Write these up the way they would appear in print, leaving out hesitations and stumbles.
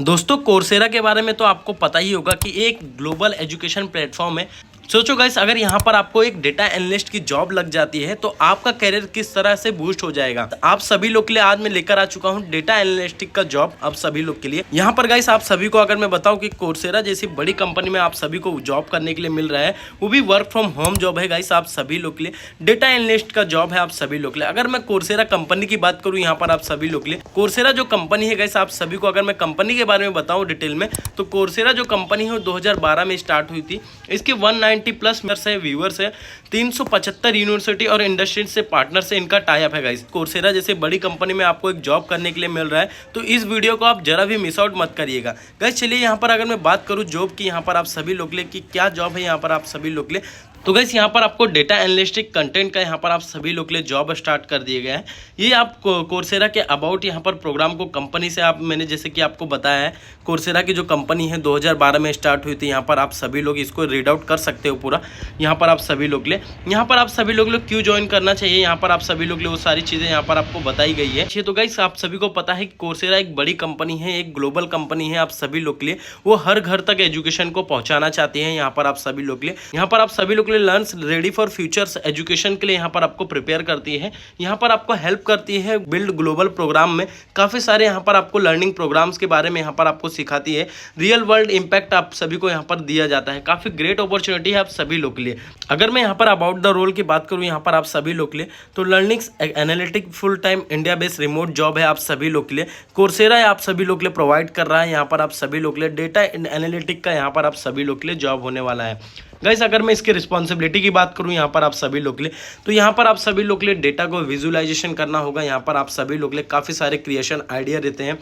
दोस्तों कोर्सेरा के बारे में तो आपको पता ही होगा कि एक ग्लोबल एजुकेशन प्लेटफॉर्म है। सोचो गाइस, अगर यहाँ पर आपको एक डेटा एनालिस्ट की जॉब लग जाती है तो आपका करियर किस तरह से बूस्ट हो जाएगा। आप सभी लोग के लिए आज मैं लेकर आ चुका हूँ डेटा एनालिस्टिक का जॉब आप सभी लोग के लिए। यहाँ पर गाइस आप सभी को अगर मैं बताऊँ कि कोर्सेरा जैसी बड़ी कंपनी में आप सभी को जॉब करने के लिए मिल रहा है, वो भी वर्क फ्रॉम होम जॉब है गाइस आप सभी लोग के लिए। डेटा एनालिस्ट का जॉब है आप सभी लोग के लिए। अगर मैं कोर्सेरा कंपनी की बात करूँ यहाँ पर आप सभी लोग के लिए, कोर्सेरा जो कंपनी है गाइस आप सभी को अगर मैं कंपनी के बारे में बताऊँ डिटेल में, तो कोर्सेरा जो कंपनी है वो 2012 में स्टार्ट हुई थी। इसके 190 प्लस व्यूअर्स है, 375 यूनिवर्सिटी और इंडस्ट्री से पार्टनर से इनका टाई अप है गाइस। कोर्सेरा जैसे बड़ी कंपनी में आपको एक जॉब करने के लिए मिल रहा है, तो इस वीडियो को आप जरा भी मिस आउट मत करिएगा गाइस। चलिए यहाँ पर अगर मैं बात करूँ जॉब की यहाँ पर आप सभी लोग के लिए कि क्या जॉब है यहाँ पर आप सभी लोग के लिए, तो गाइस यहाँ पर आपको डेटा एनालिस्टिक कंटेंट का यहाँ पर आप सभी लोग के लिए जॉब स्टार्ट कर दिए गया है। ये आप कोर्सेरा के अबाउट यहाँ पर प्रोग्राम को कंपनी से आप मैंने जैसे कि आपको बताया है, कोर्सेरा की जो कंपनी है 2012 में स्टार्ट हुई थी। यहाँ पर आप सभी लोग इसको रीड आउट कर सकते हो पूरा यहाँ पर आप सभी लोग ले। यहाँ पर आप सभी लोग क्यों ज्वाइन करना चाहिए यहाँ पर आप सभी लोग वो सारी चीज़ें यहाँ पर आपको बताई गई है। तो गाइस आप सभी को पता है कि कोर्सेरा एक बड़ी कंपनी है, एक ग्लोबल कंपनी है आप सभी लोग के लिए। वो हर घर तक एजुकेशन को पहुँचाना चाहती है यहाँ पर आप सभी लोग के लिए। यहाँ पर आप सभी लोग learns ready for futures education के लिए यहाँ पर आपको प्रिपेयर करती है, यहाँ पर आपको हेल्प करती है बिल्ड ग्लोबल प्रोग्राम में। काफ़ी सारे यहाँ पर आपको लर्निंग प्रोग्राम्स के बारे में यहाँ पर आपको सिखाती है। रियल वर्ल्ड इम्पैक्ट आप सभी को यहाँ पर दिया जाता है। काफ़ी ग्रेट अपॉर्चुनिटी है आप सभी लोग के लिए। अगर मैं यहाँ पर अबाउट द रोल की बात करूँ यहाँ पर आप सभी लोग के लिए, तो learnings analytic full time India based remote job है आप सभी लोग के लिए। कोर्सेरा आप सभी लोग के लिए प्रोवाइड कर रहा है यहाँ पर आप सभी लोग के लिए डेटा एनालिटिक का यहाँ पर आप सभी लोग के लिए जॉब होने वाला है गाइस। अगर मैं इसकी रिस्पॉन्सिबिलिटी की बात करूं यहाँ पर आप सभी लोग के लिए, तो यहाँ पर आप सभी लोग के लिए डेटा को विजुअलाइजेशन करना होगा। यहाँ पर आप सभी लोग के लिए काफ़ी सारे क्रिएशन आइडिया रहते हैं,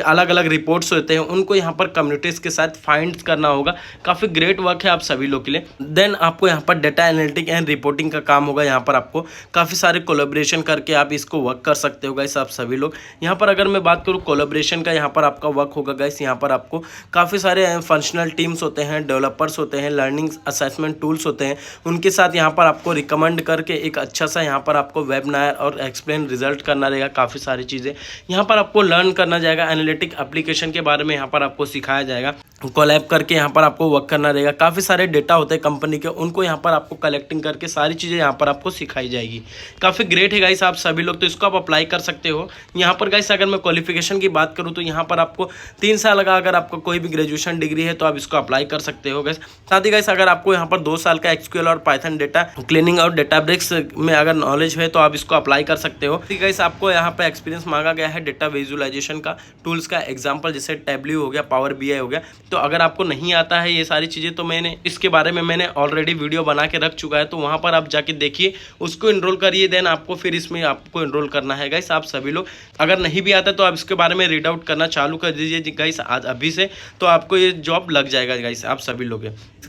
अलग अलग रिपोर्ट्स होते हैं, उनको यहाँ पर कम्युनिटीज़ के साथ फाइंड करना होगा। काफ़ी ग्रेट वर्क है आप सभी लोग के लिए। देन आपको यहाँ पर डेटा एनालिटिक एंड रिपोर्टिंग का काम होगा। यहाँ पर आपको काफ़ी सारे कोलैबोरेशन करके आप इसको वर्क कर सकते हो गाइस आप सभी लोग। यहाँ पर अगर मैं बात करूँ कोलैबोरेशन का, यहाँ पर आपका वर्क होगा गाइस। यहाँ पर आपको काफ़ी सारे फंक्शनल टीम्स होते हैं, डेवलपर्स होते हैं, लर्निंग असेसमेंट टूल्स होते हैं, उनके साथ यहाँ पर आपको रिकमेंड करके एक अच्छा सा यहाँ पर आपको वेबिनार और एक्सप्लेन रिजल्ट करना रहेगा। काफ़ी सारी चीज़ें यहाँ पर आपको लर्न करना जाएगा। एनालिटिक एप्लीकेशन के बारे में यहाँ पर आपको सिखाया जाएगा। कोलैब करके यहाँ पर आपको वर्क करना रहेगा। काफ़ी सारे डेटा होते हैं कंपनी के, उनको यहाँ पर आपको कलेक्टिंग करके सारी चीज़ें यहाँ पर आपको सिखाई जाएगी। काफ़ी ग्रेट है गाइस आप सभी लोग, तो इसको आप अप्लाई कर सकते हो। यहाँ पर गाइस अगर मैं क्वालिफिकेशन की बात करूँ तो यहाँ पर आपको 3 साल का अगर आपको कोई भी ग्रेजुएशन डिग्री है तो आप इसको अप्लाई कर सकते हो गाइस। साथ ही गाइस अगर आपको यहाँ पर 2 साल का एक्सक्यूएल और पाइथन डेटा क्लीनिंग और डेटाब्रिक्स में अगर नॉलेज है तो आप इसको अप्लाई कर सकते हो। ठीक है गाइस, आपको यहाँ पे एक्सपीरियंस मांगा गया है डेटा विजुअलाइजेशन का, टूल्स का एग्जांपल जैसे टैबल्यू हो गया, पावर बीआई हो गया। तो अगर आपको नहीं आता है ये सारी चीज़ें तो मैंने इसके बारे में मैंने ऑलरेडी वीडियो बना के रख चुका है, तो वहाँ पर आप जाके देखिए, उसको इनरोल करिए। देन आपको फिर इसमें आपको इनरोल करना है गाइस आप सभी लोग। अगर नहीं भी आता तो आप इसके बारे में रीड आउट करना चालू कर दीजिए गाइस आज अभी से, तो आपको ये जॉब लग जाएगा गाइस आप सभी लोग।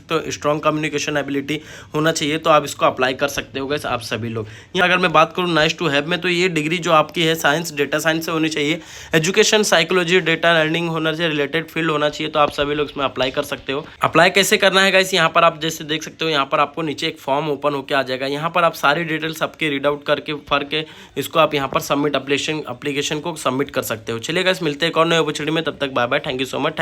तो स्ट्रॉन्ग कम्युनिकेशन एबिलिटी होना चाहिए, तो आप इसको अप्लाई कर सकते हो गाइस आप सभी लोग। यहाँ अगर मैं बात करूँ नाइस टू हैव में, तो ये डिग्री जो आपकी है साइंस डेटा साइंस से होनी चाहिए। एजुकेशन साइकोलॉजी डेटा लर्निंग होना चाहिए, रिलेटेड फील्ड होना चाहिए, तो आप सभी लोग इसमें अप्लाई कर सकते हो। अप्लाई कैसे करना है गाइस, यहाँ पर आप जैसे देख सकते हो, यहाँ पर आपको नीचे एक फॉर्म ओपन होकर आ जाएगा। यहाँ पर आप सारी डिटेल्स आपके रीड आउट करके भर के इसको आप यहाँ पर सबमिट एप्लीकेशन को सबमिट कर सकते हो। चलिए गाइस मिलते हैं एक और नई अपॉर्चुनिटी में, तब तक bye bye, thank you so much.